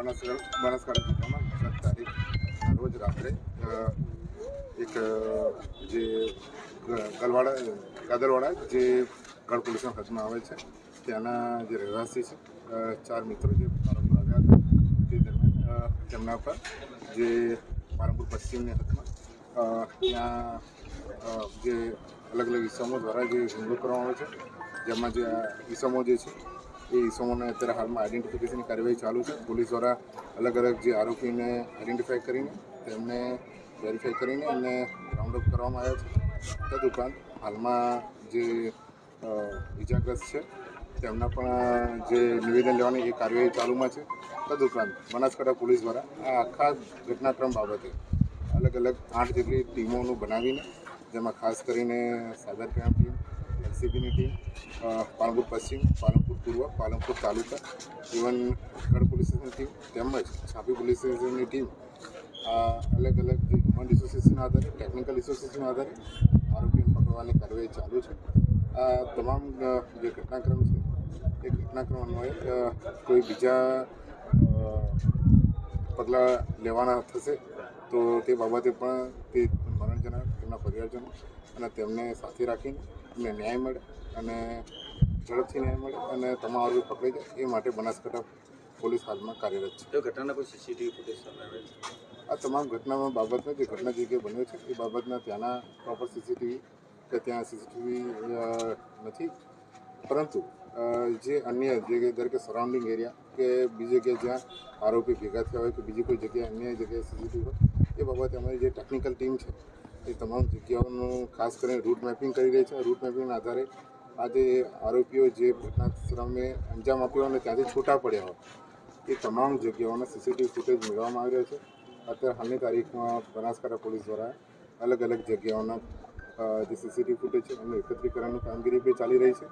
બનાસકાંઠા જિલ્લામાં 7 તારીખના રોજ રાત્રે એક જે ગાદરવાડા જે ગઢ પોલીસના હદમાં આવે છે ત્યાંના જે રહેવાસી છે 4 મિત્રો જે પાલનપુર આવ્યા હતા તે દરમિયાન તેમના પર જે પાલનપુર પશ્ચિમની હદમાં ત્યાં જે અલગ અલગ ઇસમો દ્વારા જે હુમલો કરવામાં આવે છે જેમાં જે ઇસમો જે છે એ ઇસમોને અત્યારે હાલમાં આઈડેન્ટિફિકેશનની કાર્યવાહી ચાલુ છે. પોલીસ દ્વારા અલગ અલગ જે આરોપીને આઈડેન્ટિફાઈ કરીને તેમને વેરીફાઈ કરીને અને રાઉન્ડ અપ કરવામાં આવ્યા છે. તદુપરાંત હાલમાં જે ઇજાગ્રસ્ત છે તેમના પણ જે નિવેદન લેવાની એ કાર્યવાહી ચાલુમાં છે. તદુપરાંત બનાસકાંઠા પોલીસ દ્વારા આ આખા ઘટનાક્રમ બાબતે અલગ અલગ 8 જેટલી ટીમોનું બનાવીને જેમાં ખાસ કરીને સાયબર ક્રાઇમ ટીમ, એલસીબીની ટીમ, પાલનપુર પશ્ચિમ, પાલનપુર પૂર્વ, પાલનપુર તાલુકા, ઇવન ગઢ પોલીસ સ્ટેશનની ટીમ તેમજ છાપી પોલીસ સ્ટેશનની ટીમ અલગ અલગ જે હ્યુમન રિસોર્સિસના આધારે, ટેકનિકલ રિસોર્સિસના આધારે આરોપીઓને પકડવાની કાર્યવાહી ચાલુ છે. આ તમામ જે ઘટનાક્રમ છે એ ઘટનાક્રમ અન્વયે કોઈ બીજા પગલાં લેવાના થશે તો તે બાબતે પણ તે મરણજના તેમના પરિવારજનો અને તેમને સાથે રાખીને એમને ન્યાય મળે અને ઝડપથી ન્યાય મળે અને તમામ આરોપી પકડાઈ જાય એ માટે બનાસકાંઠા પોલીસ હાલમાં કાર્યરત છે. તો ઘટનાના કોઈ સીસીટીવી ફૂટેજ સામે આવે છે? આ તમામ ઘટનામાં બાબતમાં જે ઘટના જગ્યાએ બન્યો છે એ બાબતના ત્યાંના પ્રોપર સીસીટીવી કે ત્યાં સીસીટીવી નથી, પરંતુ જે અન્ય જે દરેકે સરાઉન્ડિંગ એરિયા કે બીજી જગ્યાએ જ્યાં આરોપી ભેગા થયા હોય કે બીજી કોઈ જગ્યાએ અન્ય જગ્યાએ સીસીટીવી હોય એ બાબતે અમારી જે ટેકનિકલ ટીમ છે એ તમામ જગ્યાઓનું ખાસ કરીને રૂટ મેપિંગ કરી રહી છે. રૂટ મેપિંગના આધારે આ જે આરોપીઓ જે ઘટના સ્થળને અંજામ આપ્યો અને ત્યાંથી છૂટા પડ્યા હોય એ તમામ જગ્યાઓના સીસીટીવી ફૂટેજ મેળવવામાં આવી રહ્યા છે. અત્યારે હાલની તારીખમાં બનાસકાંઠા પોલીસ દ્વારા અલગ અલગ જગ્યાઓના જે સીસીટીવી ફૂટેજ છે એનું એકત્રીકરણની કામગીરી બી ચાલી રહી છે.